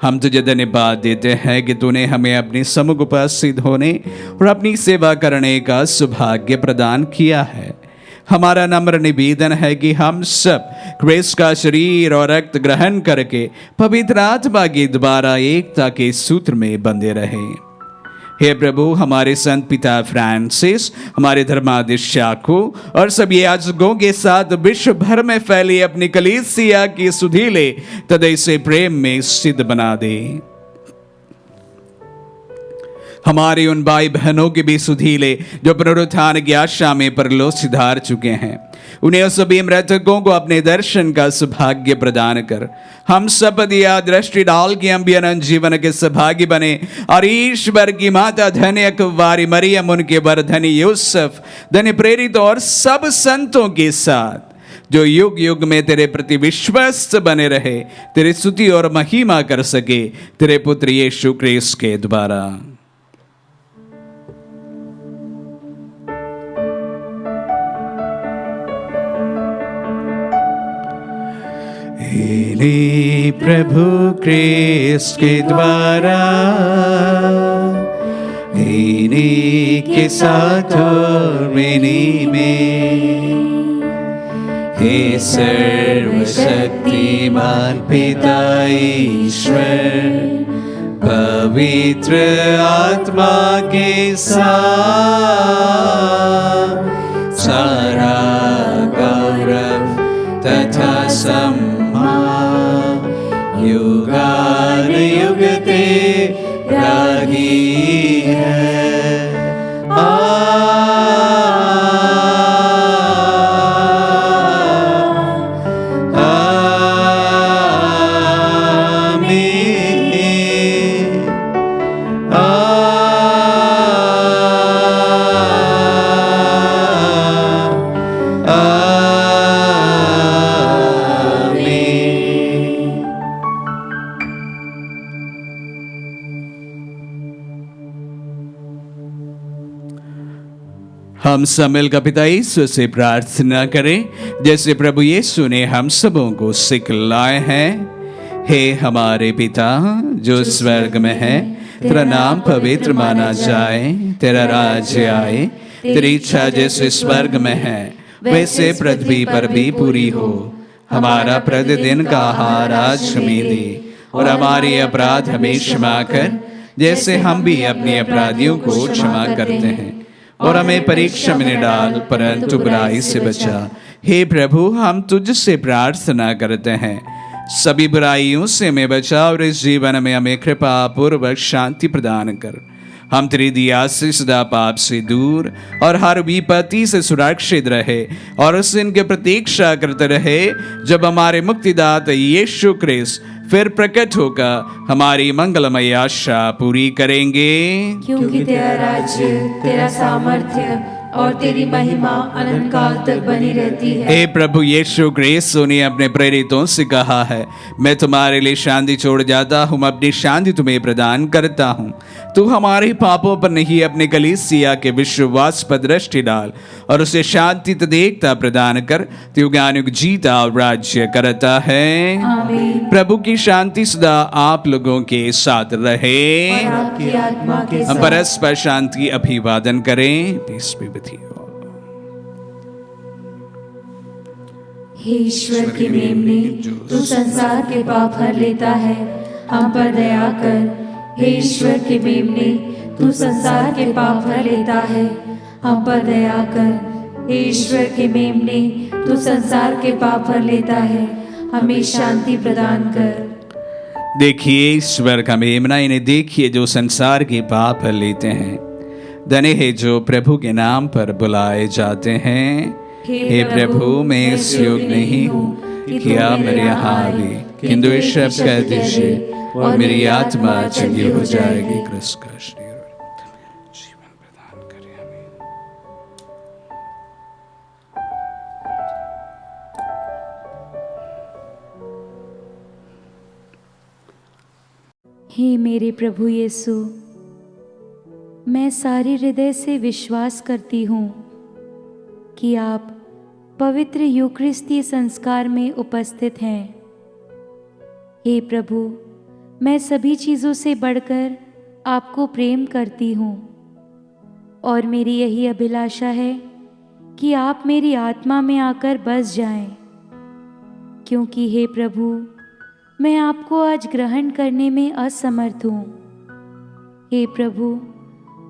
हम तुझे धन्यवाद देते हैं कि तूने हमें अपनी सम्मुख उपस्थित होने और अपनी सेवा करने का सौभाग्य प्रदान किया है। हमारा नम्र निवेदन है कि हम सब क्रिस्त का शरीर और रक्त ग्रहण करके पवित्र आत्मा के द्वारा एकता के सूत्र में बंधे रहें। हे प्रभु, हमारे संत पिता फ्रांसिस, हमारे धर्माधीश याकूब और सभी याजकों के साथ विश्व भर में फैली अपनी कलीसिया की सुधीले तदय से प्रेम में सिद्ध बना दे। हमारे उन भाई बहनों के भी सुधीले जो पुनरुत्थान की आशा में परलोक सिधार चुके हैं, उन्हें सभी मृतकों को अपने दर्शन का सौभाग्य प्रदान कर हम सब दिया दृष्टि डाल के हम भी अनंत जीवन के सौभाग्य बने और ईश्वर की माता धन्य कुंवारी मरियम, उनके वर धन्य यूसुफ, धन्य प्रेरित और सब संतों के साथ जो युग युग में तेरे प्रति विश्वस्त बने रहे, तेरी स्तुति और महिमा कर सके तेरे पुत्र यीशु क्रिस्त के द्वारा। हे प्रभु क्रिस्त के द्वारा, इन्हीं के साथ और इन्हीं में, हे सर्वशक्तिमान पिता ईश्वर, पवित्र आत्मा के साथ सारा गौरव तथा युगान युग तेरा ही है। हम सब मिलकर पिता यीशु से प्रार्थना करें, जैसे प्रभु यीशु ने हम सबों को सिखलाए हैं। हे हमारे पिता जो स्वर्ग में है, तेरा नाम पवित्र माना जाए, तेरा राज्य आए, तेरी इच्छा जैसे स्वर्ग में है वैसे पृथ्वी पर भी पूरी हो। हमारा प्रतिदिन का आहार आज हमें दे और हमारे अपराध हमें क्षमा कर, जैसे हम भी अपने अपराधियों को क्षमा करते हैं, और हमें परीक्षा में न डाल परंतु बुराई से बचा। हे प्रभु, हम तुझसे प्रार्थना करते हैं, सभी बुराइयों से हमें बचा और इस जीवन में हमें कृपा पूर्वक शांति प्रदान कर। हम तेरी दया से सदा पाप से दूर और हर विपत्ति से सुरक्षित रहे और उस दिन की प्रतीक्षा करते रहे जब हमारे मुक्तिदाता यीशु क्रिस्त फिर प्रकट होकर हमारी मंगलमय आशा पूरी करेंगे। क्योंकि तेरा राज्य, तेरा सामर्थ्य और तेरी महिमा अनंत काल तक बनी रहती है। हे प्रभु यीशु क्रिस्त ने अपने प्रेरितों से कहा है, मैं तुम्हारे लिए शांति छोड़ जाता हूँ, मैं अपनी शांति तुम्हें प्रदान करता हूँ। तू हमारे पापों पर नहीं, अपने कलीसिया के विश्वास पर दृष्टि डाल और उसे शांति तथा प्रदान कर। तू युगानुग जीता और राज्य करता है। आमीन। प्रभु की शांति सदा आप लोगों के साथ रहे। और आपकी आत्मा के हम साथ। परस्पर शांति अभिवादन करें। Peace be with you all. हे ईश्वर के मेमने, तू संसार के पाप हर लेता है, हम पर दया कर। हे ईश्वर के मेमने, तू संसार के पाप हर लेता है, हम पर दया कर। हे ईश्वर के मेमने, तू संसार के पाप हर लेता है, हमें शांति प्रदान कर। देखिए ईश्वर का मेमना, इन्हें देखिए जो संसार के पाप हर लेते हैं। धन्य है जो प्रभु के नाम पर बुलाए जाते हैं। हे प्रभु, मैं इस योग नहीं हूँ कि आप मेरे यहाँ आए, किंतु इस शब्द कह दीजिए और मेरी आत्मा चंगी हो जाएगी। क्रिस्त का शरीर और जीवन प्रदान करे। आमीन। हे मेरे प्रभु यीशु, मैं सारे हृदय से विश्वास करती हूँ कि आप पवित्र यूकरिस्ती संस्कार में उपस्थित हैं। हे प्रभु, मैं सभी चीज़ों से बढ़कर आपको प्रेम करती हूँ और मेरी यही अभिलाषा है कि आप मेरी आत्मा में आकर बस जाएं, क्योंकि हे प्रभु, मैं आपको आज ग्रहण करने में असमर्थ हूँ। हे प्रभु,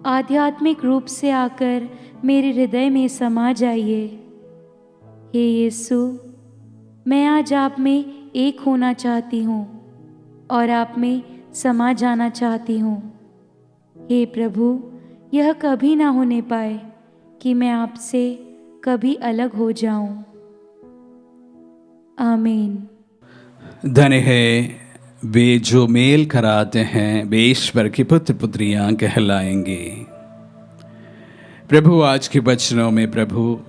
आध्यात्मिक रूप से आकर मेरे हृदय में समा जाइए। हे यीशु, मैं आज आप में एक होना चाहती हूँ और आप में समा जाना चाहती हूँ। हे प्रभु, यह कभी ना होने पाए कि मैं आपसे कभी अलग हो जाऊं। आमीन। धन्य है वे जो मेल कराते हैं, वे ईश्वर की पुत्र पुत्रियां कहलाएंगे। प्रभु, आज के वचनों में प्रभु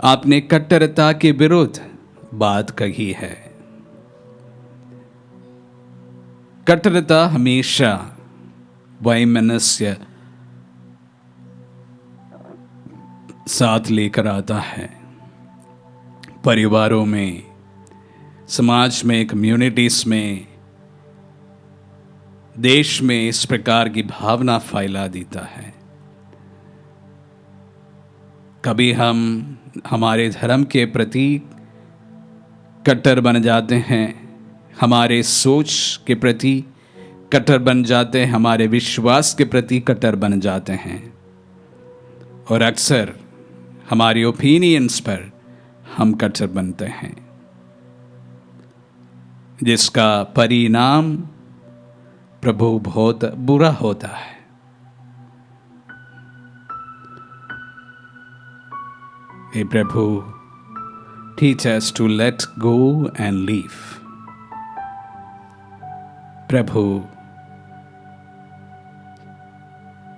आपने कट्टरता के विरुद्ध बात कही है। कट्टरता हमेशा वैमनस्य साथ लेकर आता है। परिवारों में, समाज में, कम्युनिटीज में, देश में इस प्रकार की भावना फैला देता है। कभी हम हमारे धर्म के प्रति कट्टर बन जाते हैं, हमारे सोच के प्रति कट्टर बन जाते हैं, हमारे विश्वास के प्रति कट्टर बन जाते हैं और अक्सर हमारी ओपिनियंस पर हम कट्टर बनते हैं, जिसका परिणाम प्रभु बहुत बुरा होता है। हे प्रभु, teach us to let go and leave. प्रभु,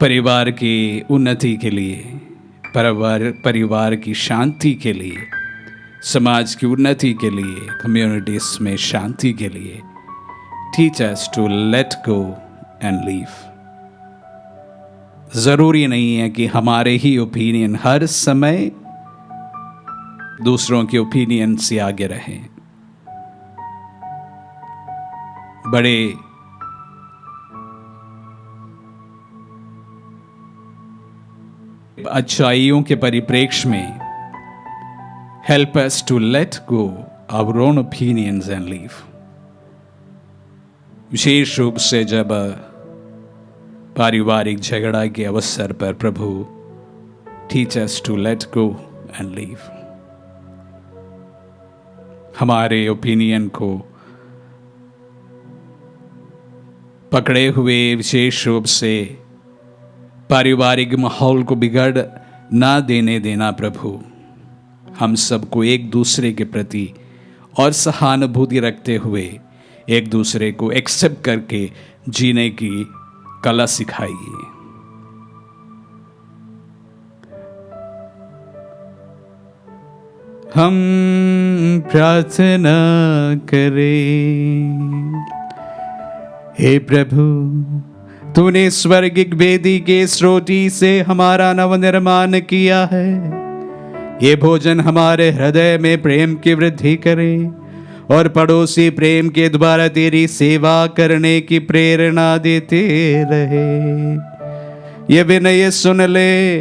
परिवार की उन्नति के लिए, परिवार की शांति के लिए, समाज की उन्नति के लिए, कम्युनिटीज में शांति के लिए teach us to let go and leave. जरूरी नहीं है कि हमारे ही ओपिनियन हर समय दूसरों के ओपिनियन से आगे रहें। बड़े अच्छाइयों के परिप्रेक्ष्य में help us to let go our own opinions and leave. विशेष रूप से जब पारिवारिक झगड़ा के अवसर पर प्रभु teach us to let go and leave. हमारे ओपिनियन को पकड़े हुए विशेष रूप से पारिवारिक माहौल को बिगड़ ना देने देना प्रभु। हम सबको एक दूसरे के प्रति और सहानुभूति रखते हुए एक दूसरे को एक्सेप्ट करके जीने की कला सिखाइए। हम प्रार्थना करें। हे प्रभु, तूने स्वर्गिक वेदी के स्रोटी से हमारा नवनिर्माण किया है। ये भोजन हमारे हृदय में प्रेम की वृद्धि करे और पड़ोसी प्रेम के द्वारा तेरी सेवा करने की प्रेरणा देते रहे। ये विनय सुन ले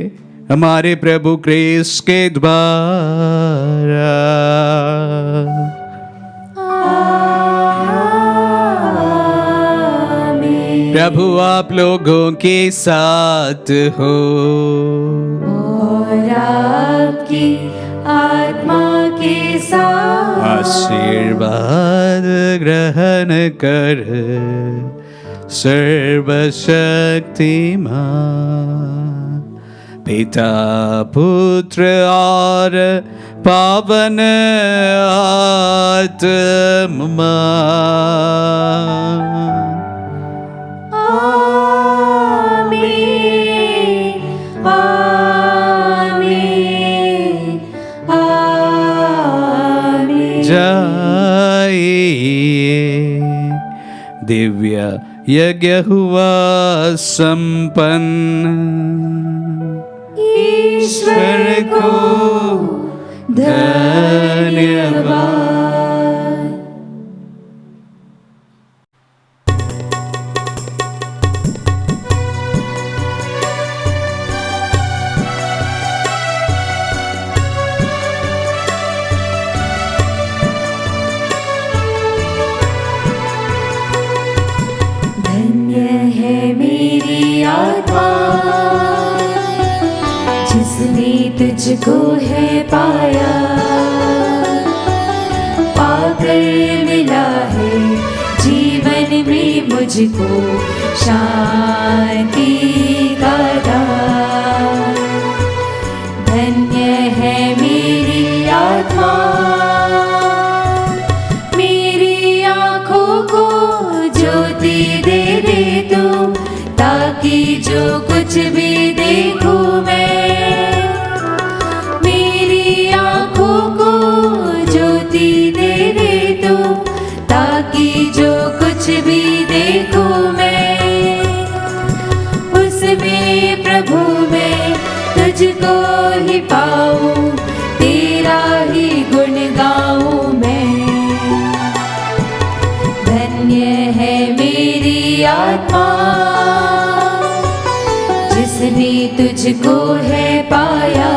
हमारे प्रभु क्रिस्त के द्वारा। प्रभु आप लोगों के साथ हो और आपकी आत्मा के साथ। आशीर्वाद ग्रहण कर सर्वशक्तिमान पिता पुत्र और पावन आत्मा। आमीन, आमीन, आमीन। जाइए, दिव्य यज्ञ हुआ संपन्न। ईश्वर को धन्यवाद। धन्य है मेरी आत्मा जिसने तुझको है पाया। पाकर मिला है जीवन में मुझको शांति का दान। धन्य है मेरी आत्मा, मेरी आँखों को ज्योति दे दे तू, ताकि जो कुछ भी देखूं मैं। मेरी आँखों को ज्योति दे दे तू, ताकि जो कुछ भी देखूं मैं। उसमें प्रभु मैं तुझको ही पाऊं, तेरा ही गुण गाऊं मैं। धन्य है मेरी आत्मा जिसने तुझको है पाया।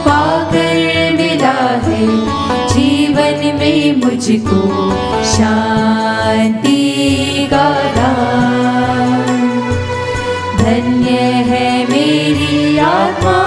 पाकर मिला है जीवन में मुझको शांति का दान। धन्य है मेरी आत्मा।